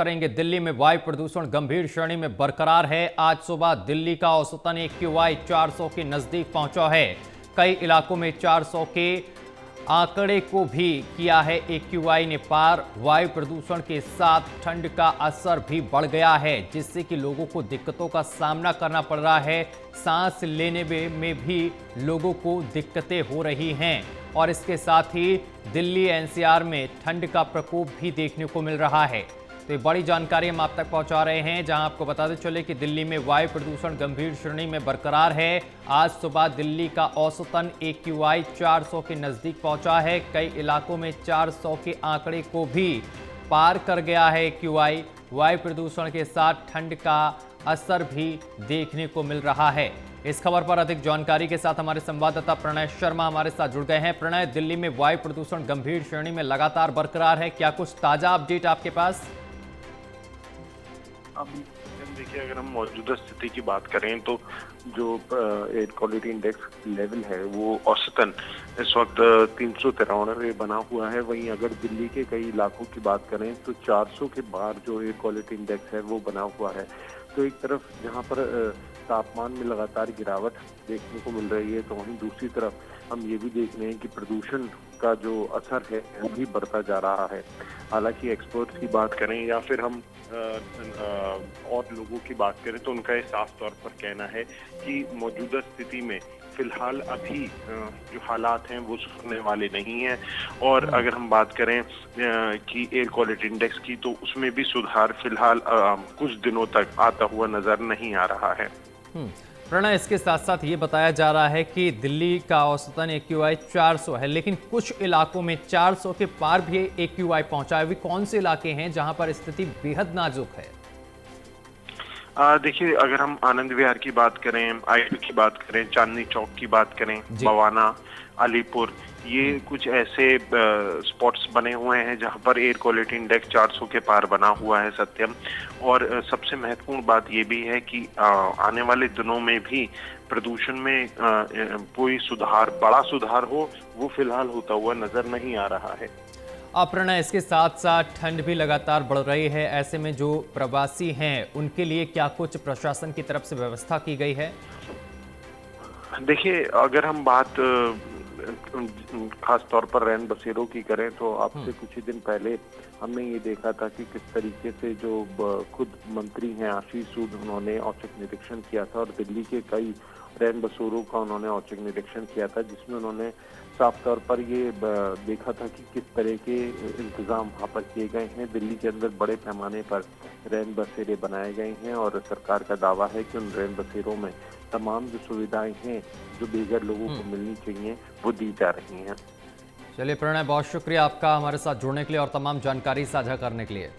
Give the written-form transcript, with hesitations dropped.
करेंगे। दिल्ली में वायु प्रदूषण गंभीर श्रेणी में बरकरार है। आज सुबह दिल्ली का औसतन AQI 400 के नजदीक पहुंचा है। कई इलाकों में 400 के आंकड़े को भी किया है AQI ने पार। वायु प्रदूषण के साथ ठंड का असर भी बढ़ गया है, जिससे कि लोगों को दिक्कतों का सामना करना पड़ रहा है। सांस लेने में भी लोगों को दिक्कतें हो रही हैं और इसके साथ ही दिल्ली NCR में ठंड का प्रकोप भी देखने को मिल रहा है। तो ये बड़ी जानकारी हम आप तक पहुंचा रहे हैं, जहां आपको बताते चले कि दिल्ली में वायु प्रदूषण गंभीर श्रेणी में बरकरार है। आज सुबह दिल्ली का औसतन AQI 400 के नजदीक पहुंचा है। कई इलाकों में 400 के आंकड़े को भी पार कर गया है AQI। वायु प्रदूषण के साथ ठंड का असर भी देखने को मिल रहा है। इस खबर पर अधिक जानकारी के साथ हमारे संवाददाता प्रणय शर्मा हमारे साथ जुड़ गए हैं। प्रणय, दिल्ली में वायु प्रदूषण गंभीर श्रेणी में लगातार बरकरार है, क्या कुछ ताजा अपडेट आपके पास? अब देखिए, अगर हम मौजूदा स्थिति की बात करें तो जो एयर क्वालिटी इंडेक्स लेवल है वो औसतन इस वक्त 393 बना हुआ है। वहीं अगर दिल्ली के कई इलाकों की बात करें तो 400 के बाहर जो एयर क्वालिटी इंडेक्स है वो बना हुआ है। तो एक तरफ जहां पर तापमान में लगातार गिरावट देखने को मिल रही है, तो वहीं दूसरी तरफ हम ये भी देख रहे हैं कि प्रदूषण का जो असर है वो भी बढ़ता जा रहा है। हालांकि एक्सपर्ट्स की बात करें या फिर हम और लोगों की बात करें तो उनका ये साफ तौर पर कहना है कि मौजूदा स्थिति में फिलहाल अभी जो हालात हैं वो सुधरने वाले नहीं हैं। और अगर हम बात करें कि एयर क्वालिटी इंडेक्स की, तो उसमें भी सुधार फिलहाल कुछ दिनों तक आता हुआ नजर नहीं आ रहा है। प्रणय, इसके साथ साथ ये बताया जा रहा है कि दिल्ली का औसतन AQI 400 है, लेकिन कुछ इलाकों में 400 के पार भी AQI पहुंचा है। वे कौन से इलाके हैं जहां पर स्थिति बेहद नाजुक है? देखिए, अगर हम आनंद विहार की बात करें, IIT की बात करें, चांदनी चौक की बात करें, बवाना, अलीपुर, ये कुछ ऐसे स्पॉट्स बने हुए हैं जहां पर एयर क्वालिटी इंडेक्स 400 के पार बना हुआ है सत्यम। और सबसे महत्वपूर्ण बात ये भी है कि आने वाले दिनों में भी प्रदूषण में कोई सुधार, बड़ा सुधार हो, वो फिलहाल होता हुआ नजर नहीं आ रहा है। प्रणय, इसके साथ साथ ठंड भी लगातार बढ़ रही है। ऐसे में जो प्रवासी हैं उनके लिए क्या कुछ प्रशासन की तरफ से व्यवस्था की गई है? देखिए, अगर हम बात खास तौर पर रैन बसेरों की करें तो आपसे कुछ ही दिन पहले हमने ये देखा था कि किस तरीके से जो खुद मंत्री हैं आशीष सूद, उन्होंने औचक निरीक्षण किया था और दिल्ली के कई रैन बसेरों का उन्होंने औचक निरीक्षण किया था, जिसमें उन्होंने साफ तौर पर ये देखा था कि किस तरह के इंतजाम वहाँ पर किए गए हैं। दिल्ली के अंदर बड़े पैमाने पर रैन बसेरे बनाए गए हैं और सरकार का दावा है कि उन रैन बसेरों में तमाम जो सुविधाएं हैं जो बेघर लोगों को मिलनी चाहिए वो दी जा रही हैं। चलिए प्रणय, बहुत शुक्रिया आपका हमारे साथ जुड़ने के लिए और तमाम जानकारी साझा करने के लिए।